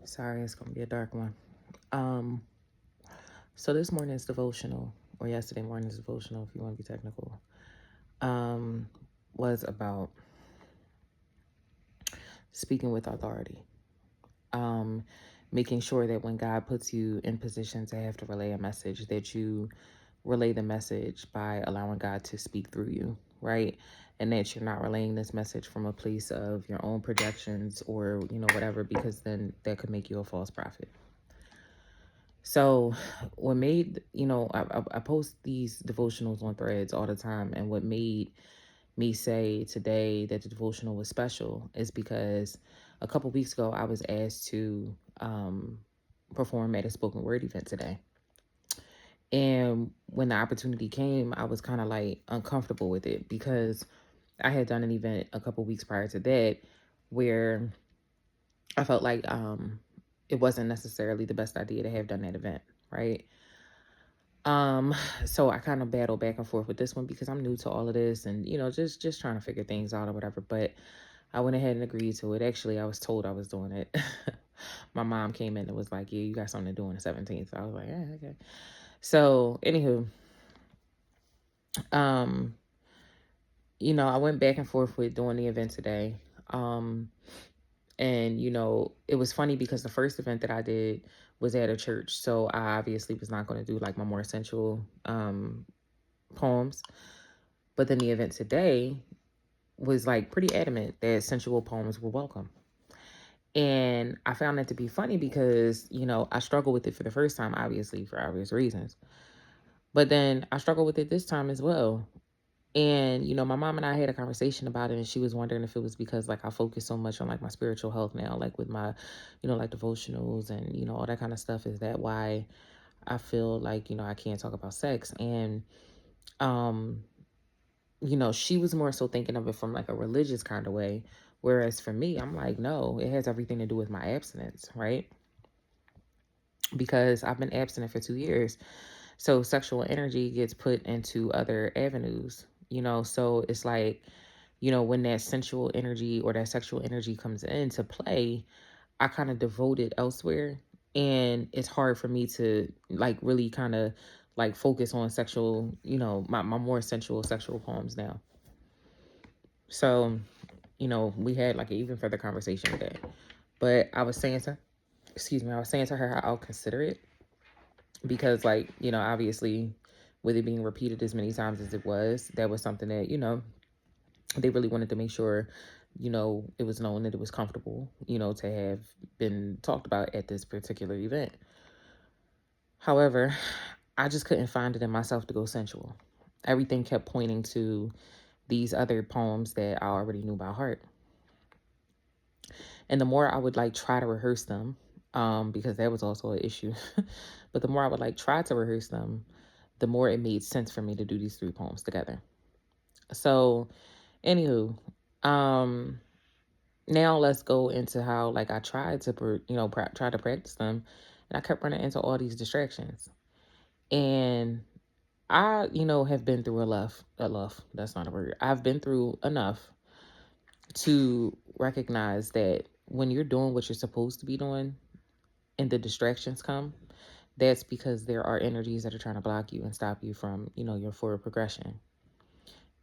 Sorry, it's gonna be a dark one. Um, so this morning's devotional, or yesterday morning's devotional, if you want to be technical, um, was about speaking with authority. Um, Making sure that when God puts you in position to have to relay a message, that you relay the message by allowing God to speak through you, right? And that you're not relaying this message from a place of your own projections or, whatever, because then that could make you a false prophet. So, what made, I post these devotionals on threads all the time. And what made me say today that the devotional was special is because a couple weeks ago, I was asked to perform at a spoken word event today. And when the opportunity came, I was kind of like uncomfortable with it because I had done an event a couple weeks prior to that where I felt like it wasn't necessarily the best idea to have done that event, right? Um, so I kind of battle back and forth with this one because I'm new to all of this and just trying to figure things out or whatever. But I went ahead and agreed to it. Actually, I was told I was doing it. My mom came in and was like, "Yeah, you got something to do on the 17th." So I was like, "Yeah, okay." So, anywho, um, I went back and forth with doing the event today. Um, and it was funny because the first event that I did was at a church, so I obviously was not going to do like my more sensual poems. But then the event today was like pretty adamant that sensual poems were welcome. And I found that to be funny because, I struggled with it for the first time, obviously, for obvious reasons. But then I struggled with it this time as well. And, my mom and I had a conversation about it, and she was wondering if it was because, like, I focus so much on, like, my spiritual health now, like, with my, like, devotionals and, all that kind of stuff. Is that why I feel like, I can't talk about sex? And, um, she was more so thinking of it from like a religious kind of way. Whereas for me, I'm like, no, it has everything to do with my abstinence, right? Because I've been abstinent for 2 years. So sexual energy gets put into other avenues, so it's like, when that sensual energy or that sexual energy comes into play, I kind of devote it elsewhere. And it's hard for me to like really kind of like focus on sexual, my more sensual sexual poems now. So we had like an even further conversation with that. But I was saying to her how I'll consider it because, like, obviously, with it being repeated as many times as it was, that was something that, they really wanted to make sure, it was known that it was comfortable, to have been talked about at this particular event. However, I just couldn't find it in myself to go sensual. Everything kept pointing to these other poems that I already knew by heart. And the more I would like try to rehearse them, because that was also an issue, but the more I would like try to rehearse them, the more it made sense for me to do these three poems together. So, anywho, um, now let's go into how like I tried to, try to practice them, and I kept running into all these distractions. And I, have been through enough. That's not a word. I've been through enough to recognize that when you're doing what you're supposed to be doing and the distractions come, that's because there are energies that are trying to block you and stop you from, your forward progression.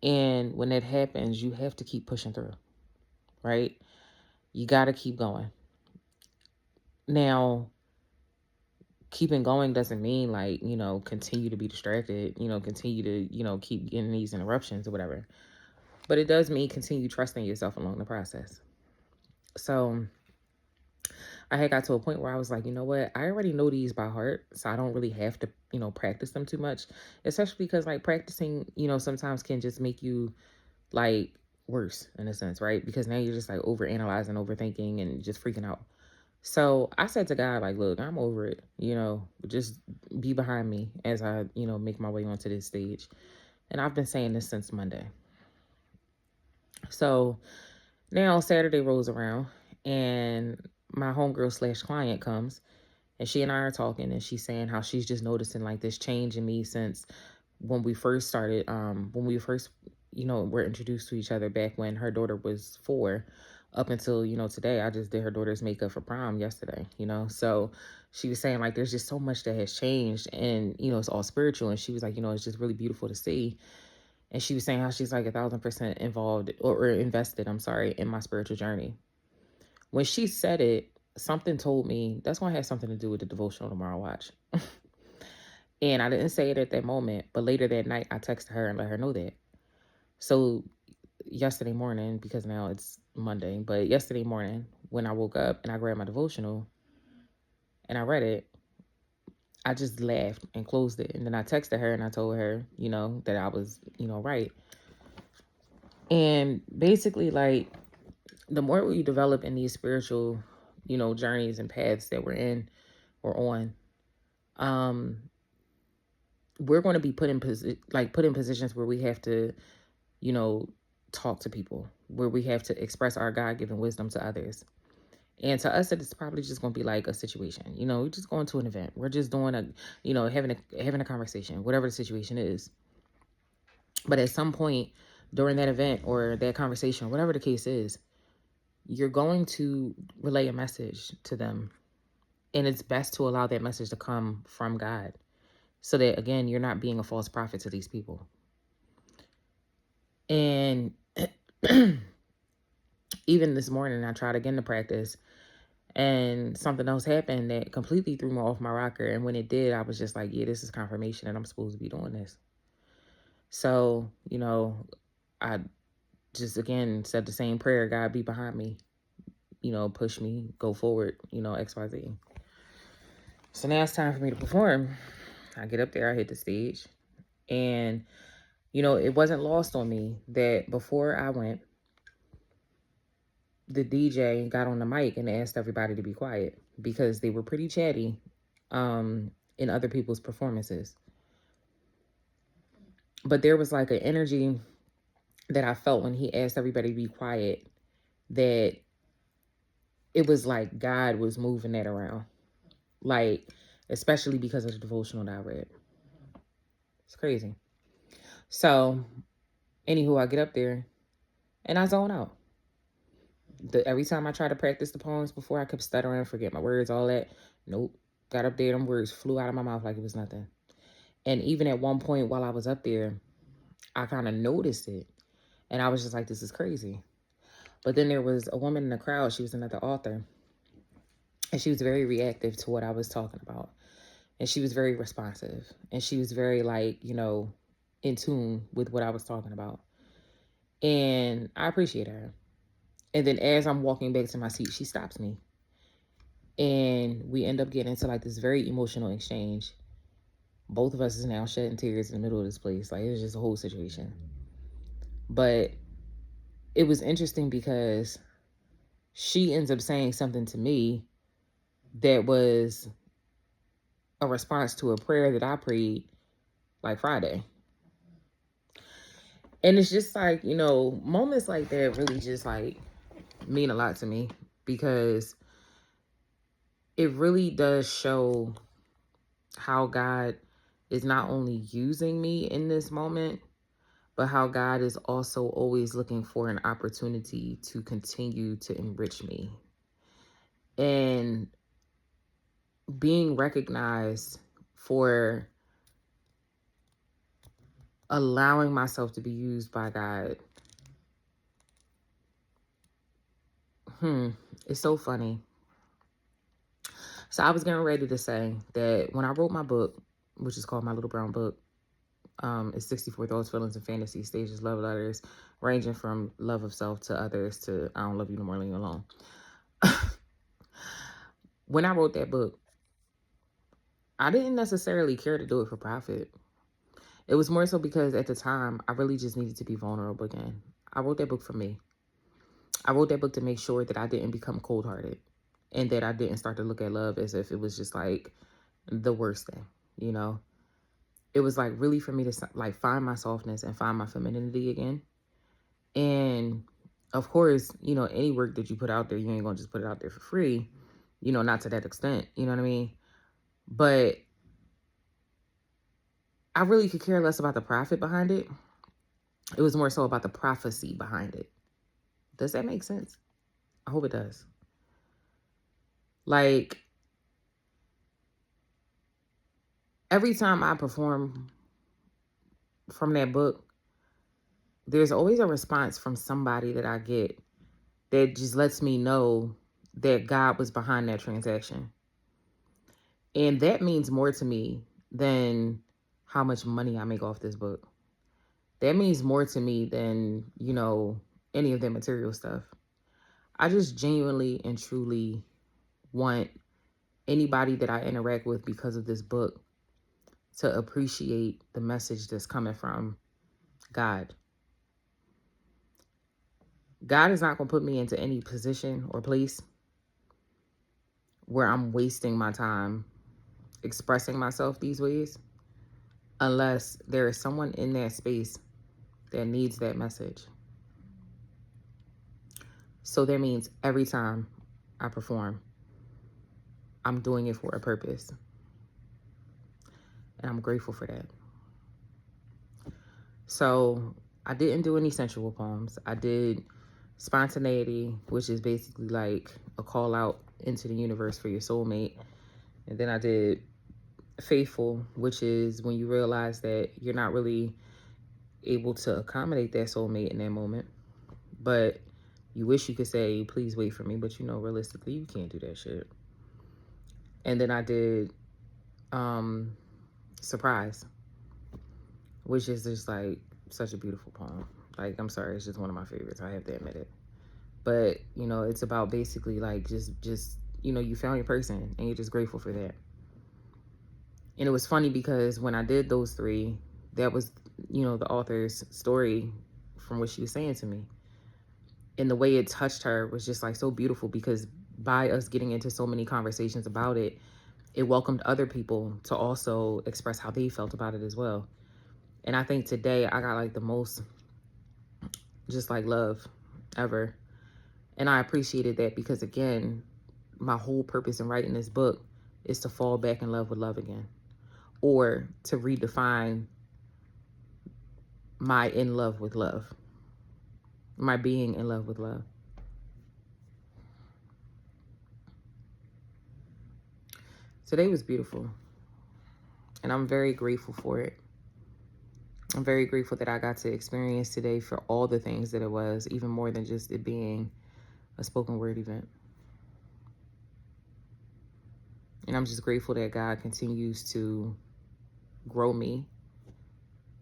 And when that happens, you have to keep pushing through, right? You got to keep going. Now, keeping going doesn't mean like, continue to be distracted, continue to, keep getting these interruptions or whatever. But it does mean continue trusting yourself along the process. So I had got to a point where I was like, you know what? I already know these by heart, so I don't really have to, practice them too much. Especially because like practicing, sometimes can just make you like worse in a sense, right? Because now you're just like over analyzing, overthinking, and just freaking out. So I said to God, like, look, I'm over it, just be behind me as I, make my way onto this stage. And I've been saying this since Monday. So now Saturday rolls around and my homegirl slash client comes and she and I are talking and she's saying how she's just noticing like this change in me since when we first started, were introduced to each other back when her daughter was 4. up until, today. I just did her daughter's makeup for prom yesterday, So she was saying, like, there's just so much that has changed, and, it's all spiritual. And she was like, it's just really beautiful to see. And she was saying how she's like 1,000% involved or invested, I'm sorry, in my spiritual journey. When she said it, something told me that's going to have something to do with the devotional tomorrow watch. And I didn't say it at that moment, but later that night I texted her and let her know that. So yesterday morning, because now it's Monday, but yesterday morning when I woke up and I grabbed my devotional and I read it, I just laughed and closed it. And then I texted her and I told her, that I was, right. And basically, like, the more we develop in these spiritual, journeys and paths that we're in or on, um, we're going to be put in positions where we have to, talk to people, where we have to express our God-given wisdom to others. And to us, it's probably just going to be like a situation. We're just going to an event. We're just doing having a conversation, whatever the situation is. But at some point during that event or that conversation, whatever the case is, you're going to relay a message to them. And it's best to allow that message to come from God, so that, again, you're not being a false prophet to these people. And even this morning, I tried again to practice, and something else happened that completely threw me off my rocker. And when it did, I was just like, yeah, this is confirmation that I'm supposed to be doing this. So, I just, again, said the same prayer: God, be behind me, push me, go forward, XYZ. So now it's time for me to perform. I get up there, I hit the stage, and, it wasn't lost on me that before I went, the DJ got on the mic and asked everybody to be quiet because they were pretty chatty in other people's performances. But there was like an energy that I felt when he asked everybody to be quiet, that it was like God was moving that around. Like, especially because of the devotional that I read. It's crazy. So, anywho, I get up there and I zone out. Every time I try to practice the poems before, I kept stuttering, forget my words, all that. Nope. Got up there, them words flew out of my mouth like it was nothing. And even at one point while I was up there, I kind of noticed it. And I was just like, this is crazy. But then there was a woman in the crowd. She was another author. And she was very reactive to what I was talking about. And she was very responsive. And she was very, like, in tune with what I was talking about. And I appreciate her. And then as I'm walking back to my seat, she stops me. And we end up getting into like this very emotional exchange. Both of us is now shedding tears in the middle of this place. Like, it was just a whole situation. But it was interesting because she ends up saying something to me that was a response to a prayer that I prayed like Friday. And it's just like, moments like that really just like mean a lot to me, because it really does show how God is not only using me in this moment, but how God is also always looking for an opportunity to continue to enrich me. And being recognized for allowing myself to be used by God. It's so funny. So I was getting ready to say that when I wrote my book, which is called My Little Brown Book, it's 64 thoughts, feelings, and fantasy stages, love letters, ranging from love of self to others to I don't love you no more, leave you alone. When I wrote that book, I didn't necessarily care to do it for profit. It was more so because at the time, I really just needed to be vulnerable again. I wrote that book for me. I wrote that book to make sure that I didn't become cold-hearted, and that I didn't start to look at love as if it was just like the worst thing, It was like really for me to like find my softness and find my femininity again. And of course, any work that you put out there, you ain't gonna just put it out there for free, not to that extent, you know what I mean? But I really could care less about the profit behind it. It was more so about the prophecy behind it. Does that make sense? I hope it does. Like, every time I perform from that book, there's always a response from somebody that I get that just lets me know that God was behind that transaction. And that means more to me than how much money I make off this book. That means more to me than, any of the material stuff. I just genuinely and truly want anybody that I interact with because of this book to appreciate the message that's coming from God. God is not going to put me into any position or place where I'm wasting my time expressing myself these ways unless there is someone in that space that needs that message. So that means every time I perform, I'm doing it for a purpose. And I'm grateful for that. So I didn't do any sensual poems. I did spontaneity, which is basically like a call out into the universe for your soulmate. And then I did faithful, which is when you realize that you're not really able to accommodate that soulmate in that moment, but you wish you could say, please wait for me, but realistically, you can't do that shit. And then I did surprise, which is just like such a beautiful poem. Like, I'm sorry, it's just one of my favorites. I have to admit it. But, it's about basically like just you found your person and you're just grateful for that. And it was funny because when I did those three, that was, the author's story from what she was saying to me. And the way it touched her was just like so beautiful because by us getting into so many conversations about it, it welcomed other people to also express how they felt about it as well. And I think today I got like the most just like love ever. And I appreciated that because, again, my whole purpose in writing this book is to fall back in love with love again, or to redefine my in love with love, my being in love with love. Today was beautiful, and I'm very grateful for it. I'm very grateful that I got to experience today for all the things that it was, even more than just it being a spoken word event. And I'm just grateful that God continues to grow me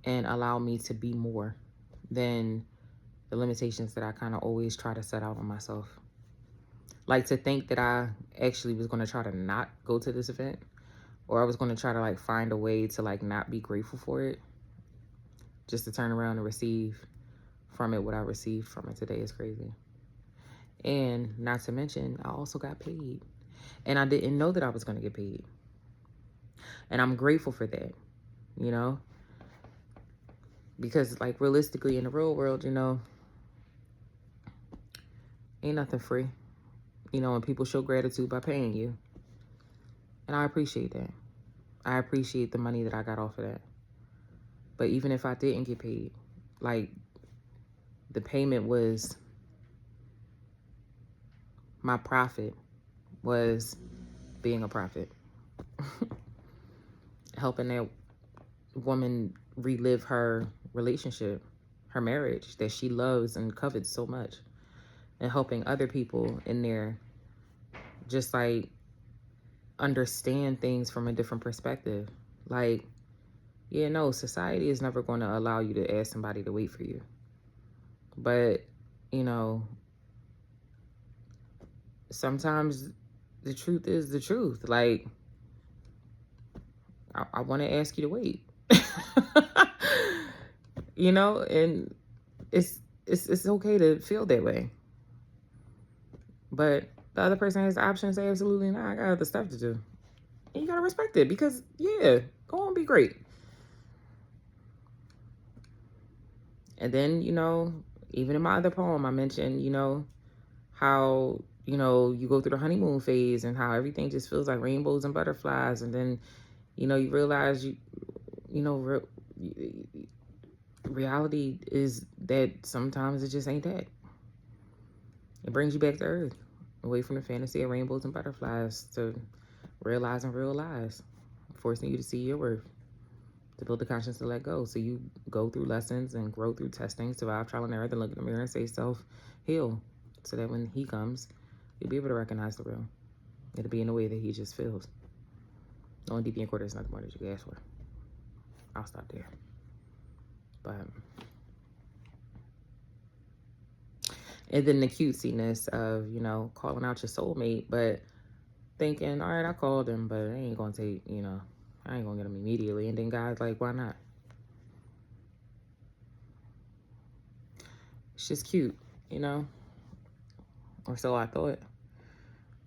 and allow me to be more than the limitations that I kind of always try to set out on myself. Like, to think that I actually was going to try to not go to this event, or I was going to try to like find a way to like not be grateful for it, just to turn around and receive from it what I received from it today is crazy. And not to mention, I also got paid. And I didn't know that I was going to get paid. And I'm grateful for that, because like realistically in the real world, ain't nothing free, and people show gratitude by paying you. And I appreciate that. I appreciate the money that I got off of that. But even if I didn't get paid, like, the payment was my profit, was being a prophet. Helping that woman relive her relationship, her marriage that she loves and covets so much. And helping other people in there just like understand things from a different perspective. Like, yeah, no, society is never going to allow you to ask somebody to wait for you. But, sometimes the truth is the truth. Like, I want to ask you to wait. And it's okay to feel that way. But the other person has the option to say, absolutely not, I got other stuff to do. And you got to respect it because, yeah, go on, be great. And then, even in my other poem, I mentioned, how, you go through the honeymoon phase and how everything just feels like rainbows and butterflies. And then, you realize reality is that sometimes it just ain't that. It brings you back to earth, away from the fantasy of rainbows and butterflies to realizing real lies, forcing you to see your worth, to build the conscience to let go. So you go through lessons and grow through testing, survive trial and error, then look in the mirror and say, self, heal. So that when he comes, you'll be able to recognize the real. It'll be in a way that he just feels. The only DP and quarter is nothing more that you can ask for. I'll stop there. But, and then the cutesiness of, you know, calling out your soulmate, but thinking, all right, I called him, but I ain't gonna take, you know, I ain't gonna get him immediately. And then God's like, why not? It's just cute, you know? Or so I thought.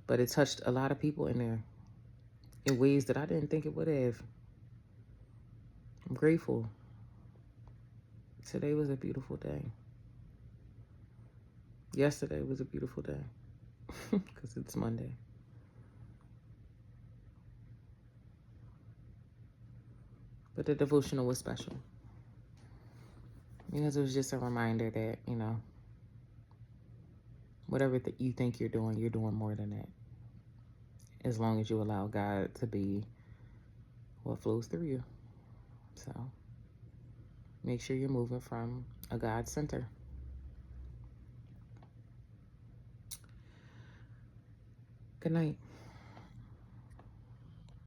But it touched a lot of people in there in ways that I didn't think it would have. I'm grateful. Today was a beautiful day. Yesterday was a beautiful day because it's Monday. But the devotional was special because it was just a reminder that, you know, whatever you think you're doing more than that. As long as you allow God to be what flows through you. So make sure you're moving from a God center. Good night.